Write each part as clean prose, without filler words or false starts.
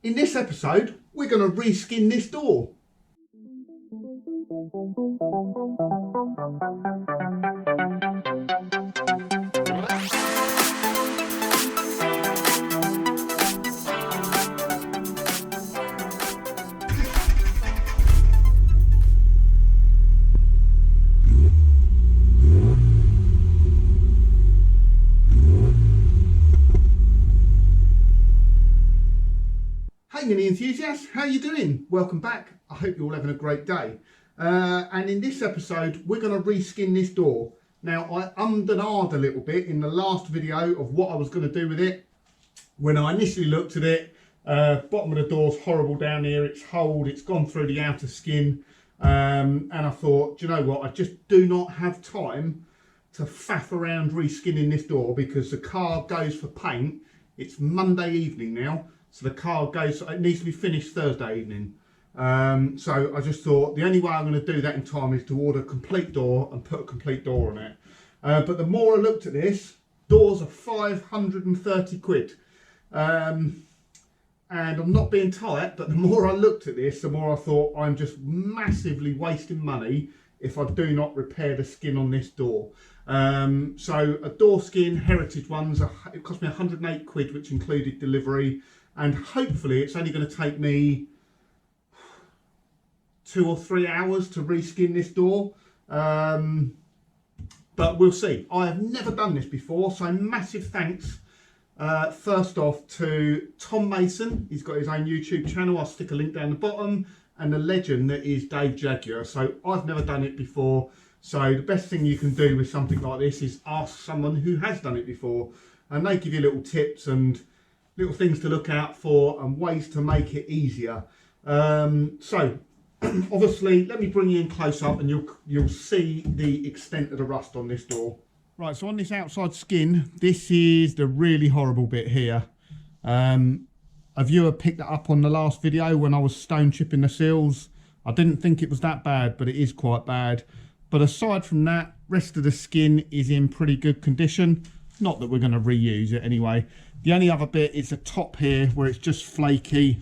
In this episode, we're going to reskin this door. Hey mini enthusiasts, how you doing? Welcome back. I hope you're all having a great day. And in this episode, we're going to reskin this door. Now, I ummed and ahed a little bit in the last video of what I was going to do with it. When I initially looked at it, bottom of the door's horrible down here. It's holed, it's gone through the outer skin. And I thought, do you know what? I just do not have time to faff around reskinning this door because the car goes for paint. It's Monday evening now. So the car goes, it needs to be finished Thursday evening. So I just thought the only way I'm going to do that in time is to order a complete door and put a complete door on it. But the more I looked at this, doors are 530 quid. And I'm not being tight, but the more I looked at this, the more I thought I'm just massively wasting money if I do not repair the skin on this door. So a door skin, heritage ones, it cost me 108 quid, which included delivery. And hopefully it's only going to take me 2 or 3 hours to reskin this door. But we'll see. I have never done this before, so massive thanks first off to Tom Mason. He's got his own YouTube channel. I'll stick a link down the bottom. And the legend that is Dave Jaguar. So I've never done it before. So the best thing you can do with something like this is ask someone who has done it before. And they give you little tips and little things to look out for and ways to make it easier. So obviously, let me bring you in close up and you'll see the extent of the rust on this door. Right, so on this outside skin, this is the really horrible bit here. A viewer picked that up on the last video when I was stone chipping the seals. I didn't think it was that bad, but it is quite bad. But aside from that, rest of the skin is in pretty good condition. Not that we're going to reuse it anyway. The only other bit is the top here where it's just flaky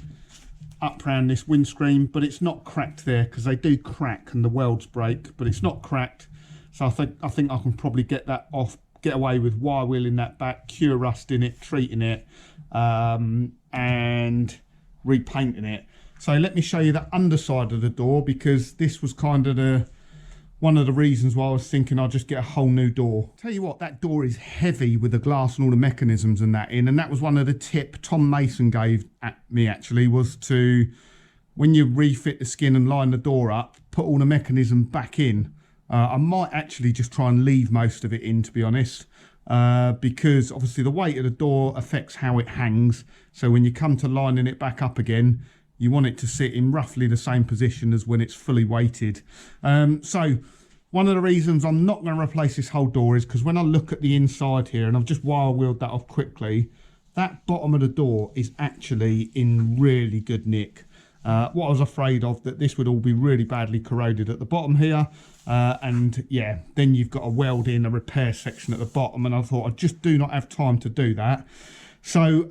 up around this windscreen, but it's not cracked there because they do crack and the welds break, but it's not cracked. So I think I can probably get that off, get away with wire wheeling that back, cure rust in it, treating it, and repainting it. So let me show you the underside of the door because this was kind of one of the reasons why I was thinking I'll just get a whole new door. Tell you what, that door is heavy with the glass and all the mechanisms and that in, and that was one of the tip Tom Mason gave at me actually, was to, when you refit the skin and line the door up, put all the mechanism back in. I might actually just try and leave most of it in, to be honest, because obviously the weight of the door affects how it hangs. So when you come to lining it back up again, you want it to sit in roughly the same position as when it's fully weighted. So one of the reasons I'm not going to replace this whole door is because when I look at the inside here, and I've just wire wheeled that off quickly, that bottom of the door is actually in really good nick. What I was afraid of, that this would all be really badly corroded at the bottom here. And yeah, then you've got to weld in a repair section at the bottom. And I thought I just do not have time to do that. So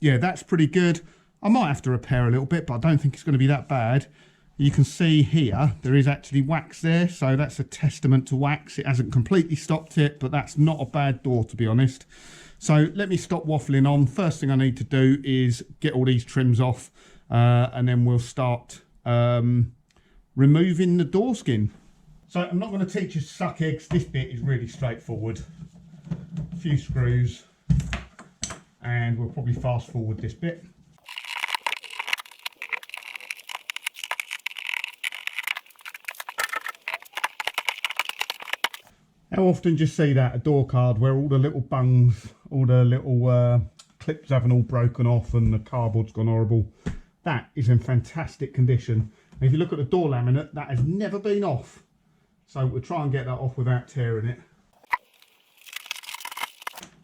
yeah, that's pretty good. I might have to repair a little bit, but I don't think it's going to be that bad. You can see here, there is actually wax there. So that's a testament to wax. It hasn't completely stopped it, but that's not a bad door, to be honest. So let me stop waffling on. First thing I need to do is get all these trims off, and then we'll start removing the door skin. So I'm not going to teach you to suck eggs. This bit is really straightforward. A few screws, and we'll probably fast forward this bit. How often do you see that, a door card where all the little bungs, all the little clips haven't all broken off and the cardboard's gone horrible? That is in fantastic condition. And if you look at the door laminate, that has never been off. So we'll try and get that off without tearing it.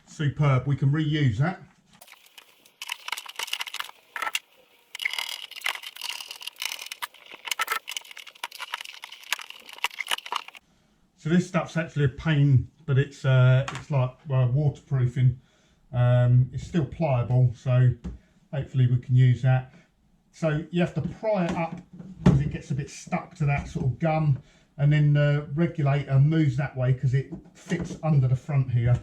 Superb, we can reuse that. So this stuff's actually a pain, but it's like waterproofing. It's still pliable, so hopefully we can use that. So you have to pry it up because it gets a bit stuck to that sort of gum, and then the regulator moves that way because it fits under the front here.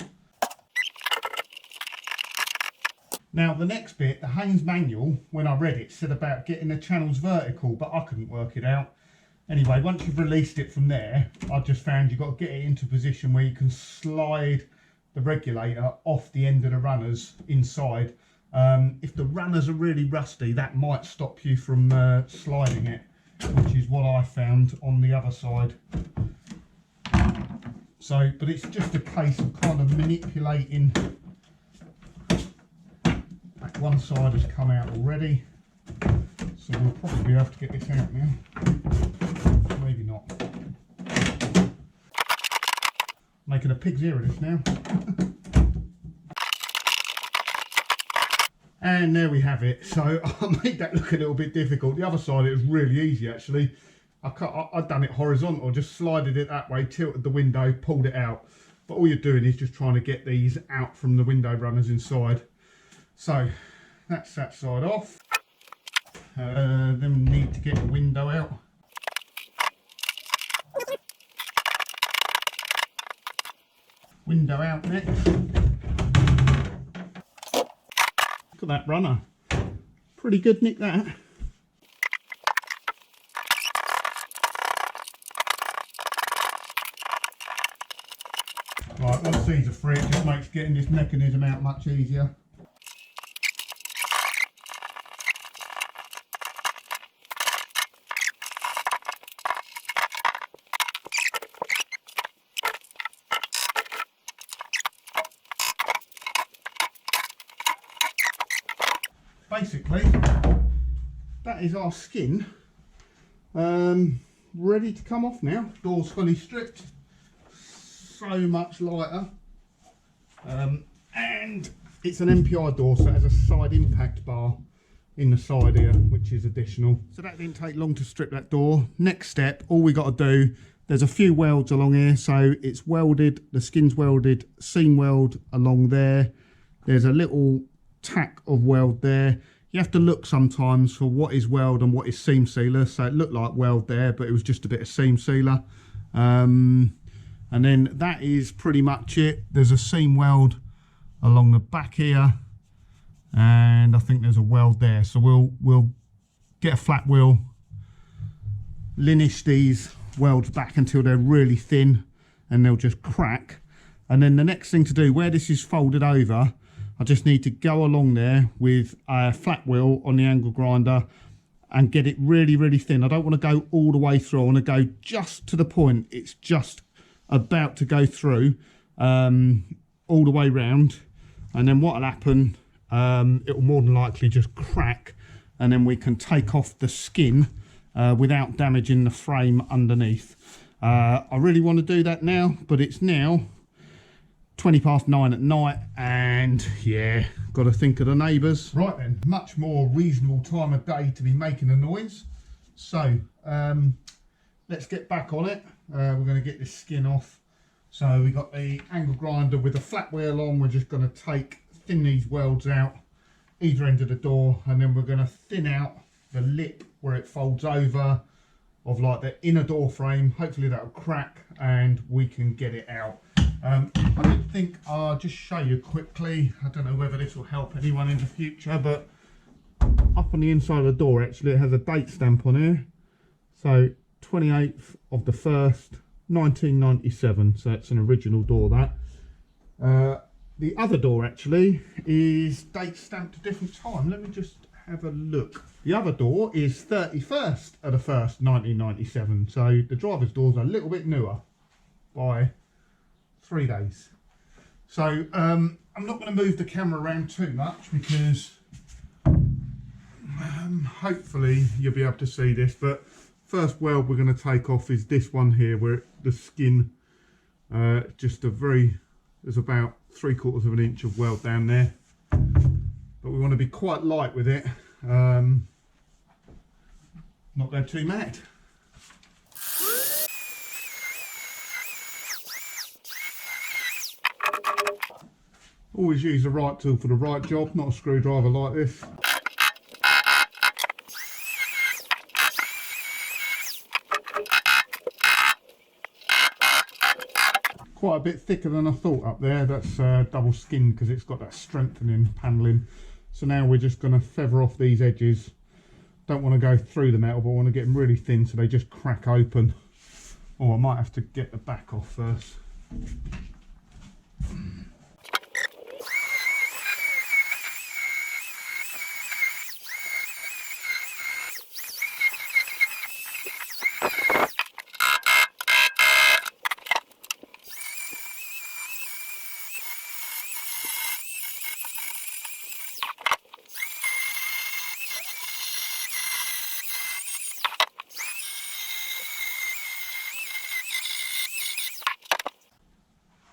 Now the next bit, the Haynes manual, when I read it, said about getting the channels vertical, but I couldn't work it out. Anyway, once you've released it from there, I just found you've got to get it into a position where you can slide the regulator off the end of the runners inside. If the runners are really rusty, that might stop you from sliding it, which is what I found on the other side. So, but it's just a case of kind of manipulating. That one side has come out already, so we'll probably be able to get this out now. Maybe not. Making a pig's ear of this now. And there we have it. So I made that look a little bit difficult. The other side, it was really easy actually. I'd done it horizontal, just slided it that way, tilted the window, pulled it out. But all you're doing is just trying to get these out from the window runners inside. So that's that side off. Then we need to get the window out. Window out next. Look at that runner. Pretty good, Nick, that. Right, once these are free, it just makes getting this mechanism out much easier. Basically, that is our skin ready to come off now. Door's fully stripped, so much lighter, and it's an MPI door, so it has a side impact bar in the side here, which is additional. So that didn't take long to strip that door. Next step, all we got to do, there's a few welds along here, so it's welded, the skin's welded, seam weld along there. There's a little tack of weld there. You have to look sometimes for what is weld and what is seam sealer. So it looked like weld there, but it was just a bit of seam sealer. And then that is pretty much it. There's a seam weld along the back here, and I think there's a weld there. So we'll get a flat wheel, linish these welds back until they're really thin, and they'll just crack. And then the next thing to do, where this is folded over, I just need to go along there with a flat wheel on the angle grinder and get it really, really thin. I don't want to go all the way through. I want to go just to the point it's just about to go through, all the way round. And then what'll happen, it will more than likely just crack, and then we can take off the skin without damaging the frame underneath. I really want to do that now, but it's now 9:20 at night, and yeah, got to think of the neighbours. Right then, much more reasonable time of day to be making a noise. So let's get back on it. We're going to get this skin off. So we got the angle grinder with the flat wheel on. We're just going to thin these welds out either end of the door, and then we're going to thin out the lip where it folds over of like the inner door frame. Hopefully that'll crack and we can get it out. I did think I'll just show you quickly. I don't know whether this will help anyone in the future, but up on the inside of the door actually it has a date stamp on here. So 28th of the 1st 1997, so it's an original door that. The other door actually is date stamped a different time. Let me just have a look. The other door is 31st of the 1st 1997, so the driver's doors are a little bit newer by 3 days. So I'm not going to move the camera around too much because hopefully you'll be able to see this, but first weld we're going to take off is this one here where the skin just there's about 3/4 of an inch of weld down there, but we want to be quite light with it, not go too mad. Always use the right tool for the right job, not a screwdriver like this. quite a bit thicker than I thought up there. That's double skinned because it's got that strengthening panelling. So now we're just going to feather off these edges. Don't want to go through the metal, but I want to get them really thin so they just crack open. Or I might have to get the back off first.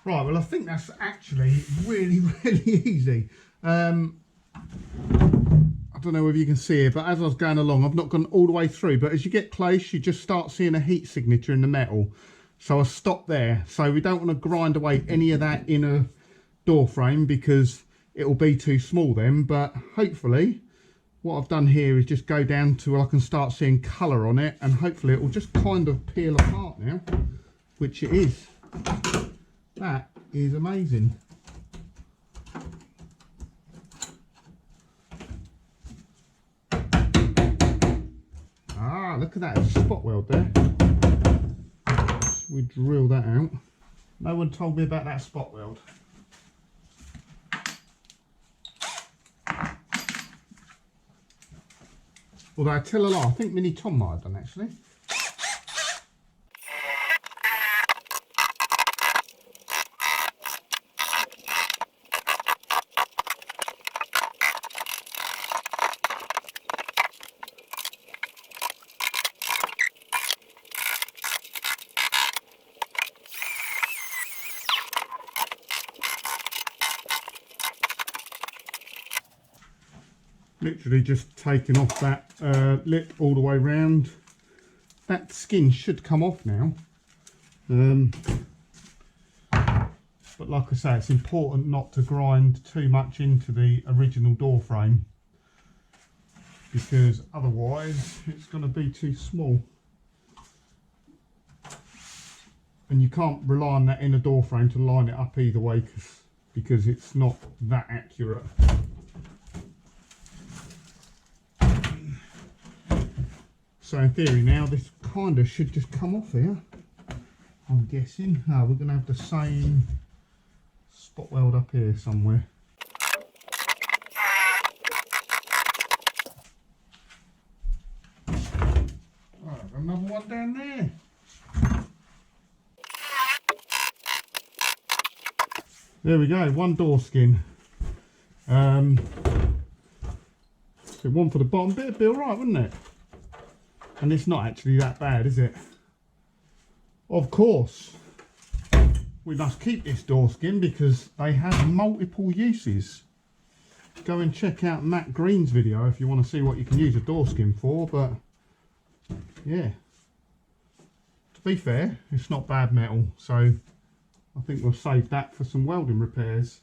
Right, well I think that's actually really easy. I don't know whether you can see it, but as I was going along, I've not gone all the way through, but as you get close, you just start seeing a heat signature in the metal. So I stopped there. So we don't want to grind away any of that inner door frame because it'll be too small then, but hopefully what I've done here is just go down to where I can start seeing colour on it, and hopefully it will just kind of peel apart now, which it is. That is amazing. Ah, look at that spot weld there. We drill that out. No one told me about that spot weld. Although I tell a lie, I think Mini Tom might have done actually. Literally just taking off that lip all the way round. That skin should come off now. But like I say, it's important not to grind too much into the original door frame because otherwise it's going to be too small. And you can't rely on that inner door frame to line it up either way because it's not that accurate. So in theory now this kind of should just come off here, I'm guessing. We're going to have the same spot weld up here somewhere. Oh, another one down there. There we go, one door skin. So one for the bottom bit, it'd be alright, wouldn't it? And it's not actually that bad, is it? Of course, we must keep this door skin because they have multiple uses. Go and check out Matt Green's video if you want to see what you can use a door skin for, but yeah. To be fair, it's not bad metal, so I think we'll save that for some welding repairs.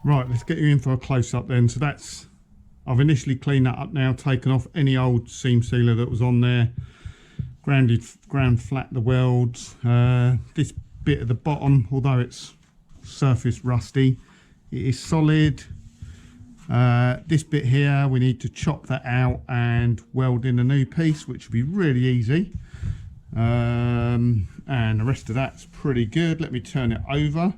Right, let's get you in for a close-up then. So that's, I've initially cleaned that up now, taken off any old seam sealer that was on there, ground flat the welds. This bit at the bottom, although it's surface rusty, it is solid. This bit here, we need to chop that out and weld in a new piece, which will be really easy. And the rest of that's pretty good. Let me turn it over.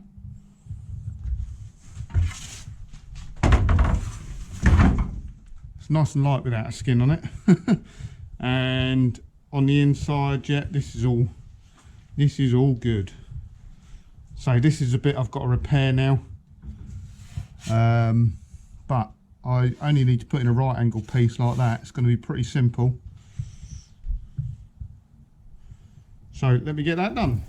Nice and light without a skin on it. And on the inside yet. This is all good. So this is a bit I've got to repair now, but I only need to put in a right angle piece like that. It's going to be pretty simple. So let me get that done.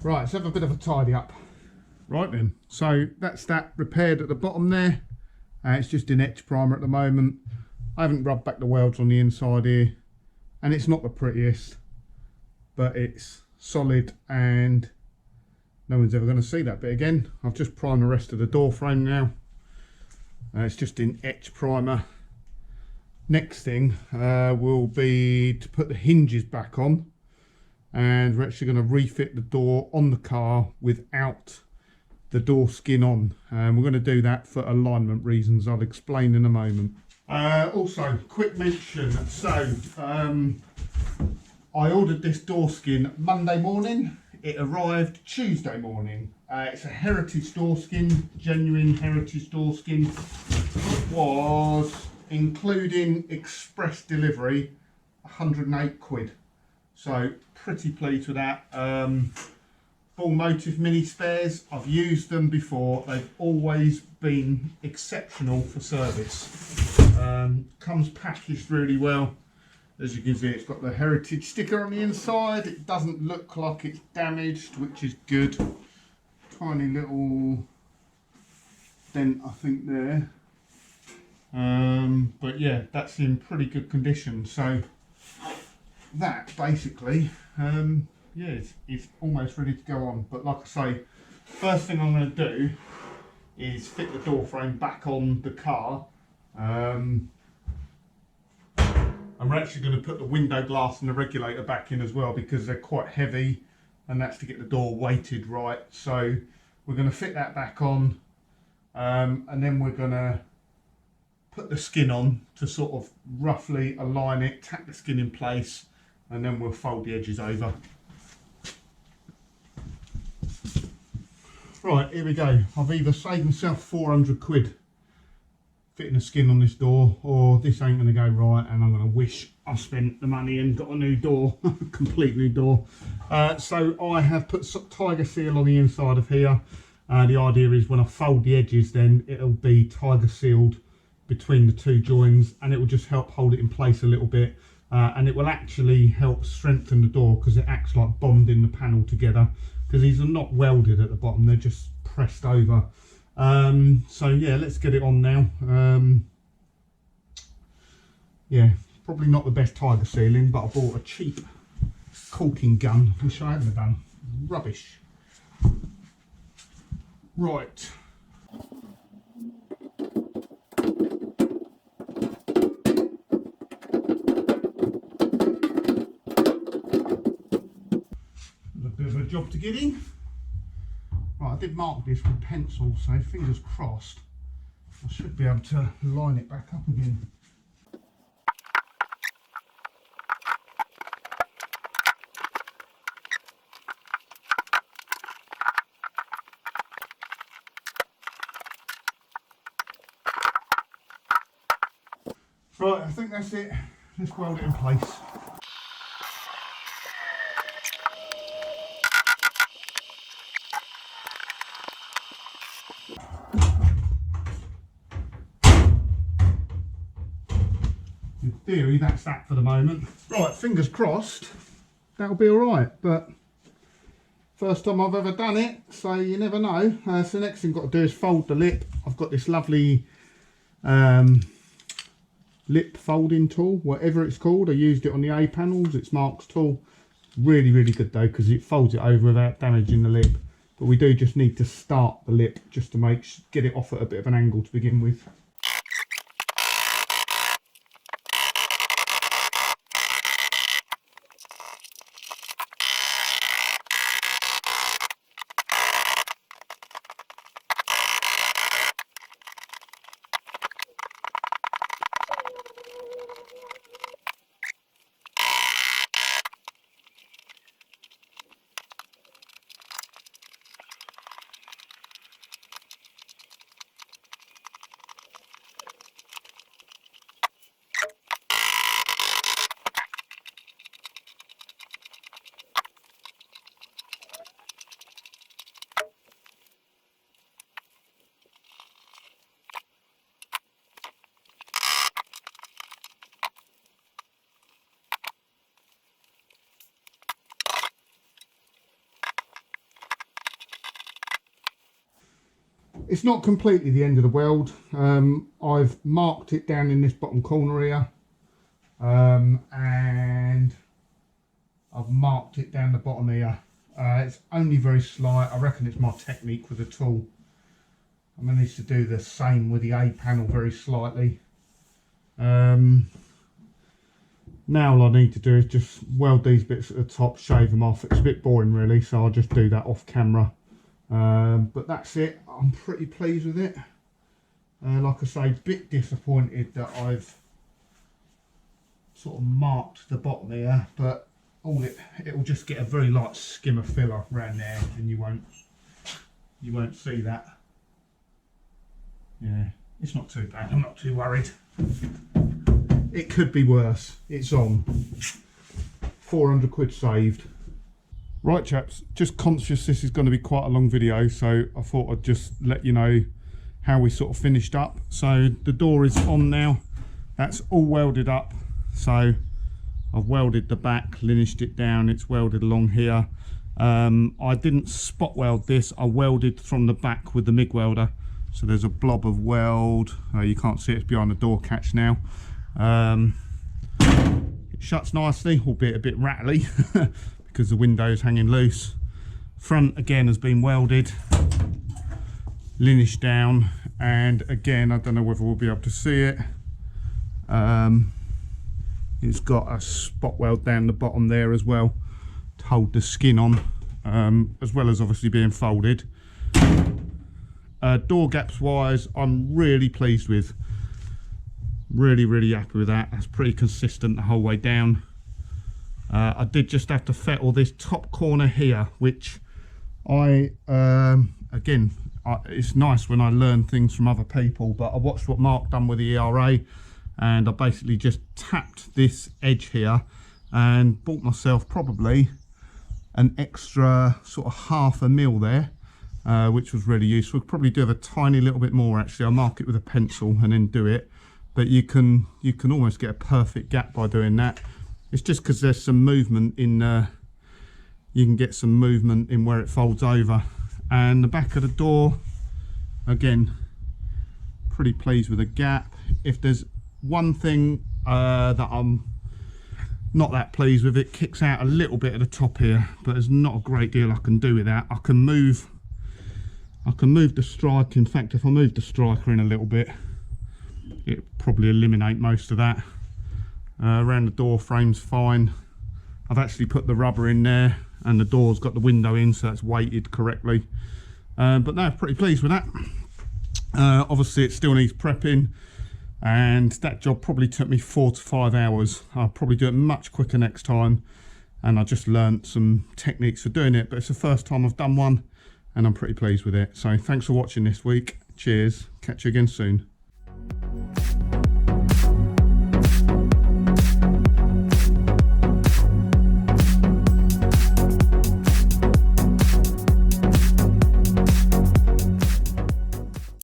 Right, let's have a bit of a tidy up. Right then, so that's that repaired at the bottom there. It's just in etch primer at the moment. I haven't rubbed back the welds on the inside here, and it's not the prettiest, but it's solid and no one's ever going to see that bit again. I've just primed the rest of the door frame now. It's just in etch primer. Next thing will be to put the hinges back on, and we're actually going to refit the door on the car without the door skin on. We're going to do that for alignment reasons I'll explain in a moment. Also, quick mention, so I ordered this door skin Monday morning. It arrived Tuesday morning. It's a heritage door skin, genuine heritage door skin. It was, including express delivery, 108 quid. So pretty pleased with that. Full motive mini spares, I've used them before. They've always been exceptional for service. Comes packaged really well. As you can see, it's got the heritage sticker on the inside. It doesn't look like it's damaged, which is good. Tiny little dent, I think, there. But yeah, that's in pretty good condition. So that basically, yeah, it's almost ready to go on. But like I say, first thing I'm going to do is fit the door frame back on the car. And we're actually going to put the window glass and the regulator back in as well, because they're quite heavy, and that's to get the door weighted right. So we're going to fit that back on, and then we're going to put the skin on to sort of roughly align it, tack the skin in place, and then we'll fold the edges over. Right, here we go. I've either saved myself 400 quid fitting a skin on this door, or this ain't going to go right and I'm going to wish I spent the money and got a new door, complete new door. So I have put tiger seal on the inside of here. The idea is when I fold the edges, then it'll be tiger sealed between the two joins, and it will just help hold it in place a little bit, and it will actually help strengthen the door because it acts like bonding the panel together. because these are not welded at the bottom, they're just pressed over. So yeah, let's get it on now. Yeah, probably not the best tiger sealing, but I bought a cheap caulking gun, which I haven't done. Rubbish. Right. A bit of a job to get in. Right, I did mark this with pencil, so fingers crossed I should be able to line it back up again. Right, I think that's it. Let's weld it in place. In theory, that's that for the moment. Right, fingers crossed, that'll be alright, but first time I've ever done it, so you never know. So the next thing I've got to do is fold the lip. I've got this lovely lip folding tool, whatever it's called. I used it on the A panels. It's Mark's tool. Really, really good though, because it folds it over without damaging the lip. But we do just need to start the lip just to get it off at a bit of an angle to begin with. It's not completely the end of the weld. I've marked it down in this bottom corner here, and I've marked it down the bottom here. It's only very slight. I reckon it's my technique with the tool. I managed to do the same with the A panel very slightly. Now all I need to do is just weld these bits at the top, shave them off. It's a bit boring really, so I'll just do that off camera. But that's it. I'm pretty pleased with it. Like I say, a bit disappointed that I've sort of marked the bottom here, but it'll just get a very light skim of filler around there, and you won't see that. Yeah, it's not too bad. I'm not too worried. It could be worse. It's on. 400 quid saved. Right chaps, just conscious this is going to be quite a long video, so I thought I'd just let you know how we sort of finished up. So the door is on now. That's all welded up. So I've welded the back, linished it down, it's welded along here. I didn't spot weld this, I welded from the back with the MIG welder. So there's a blob of weld. You can't see it, it's behind the door catch now. It shuts nicely, albeit a bit rattly because the window's hanging loose. Front again has been welded, linished down, and again I don't know whether we'll be able to see it. It's got a spot weld down the bottom there as well to hold the skin on, as well as obviously being folded. Door gaps wise, I'm really pleased with. Really happy with that. That's pretty consistent the whole way down. I did just have to fettle this top corner here, which it's nice when I learn things from other people, but I watched what Mark done with the ERA, and I basically just tapped this edge here and bought myself probably an extra sort of ½ mil there, which was really useful. Probably do have a tiny little bit more actually. I'll mark it with a pencil and then do it, but you can almost get a perfect gap by doing that. It's just because there's some movement in you can get some movement in where it folds over. And the back of the door, again, pretty pleased with the gap. If there's one thing that I'm not that pleased with, it kicks out a little bit at the top here, but there's not a great deal I can do with that. I can move the striker. In fact, if I move the striker in a little bit, it probably eliminate most of that. Around the door frame's fine. I've actually put the rubber in there, and the door's got the window in, so that's weighted correctly. But no, pretty pleased with that. Obviously it still needs prepping, and that job probably took me 4 to 5 hours. I'll probably do it much quicker next time, and I just learnt some techniques for doing it, but it's the first time I've done one and I'm pretty pleased with it. So thanks for watching this week. Cheers, catch you again soon.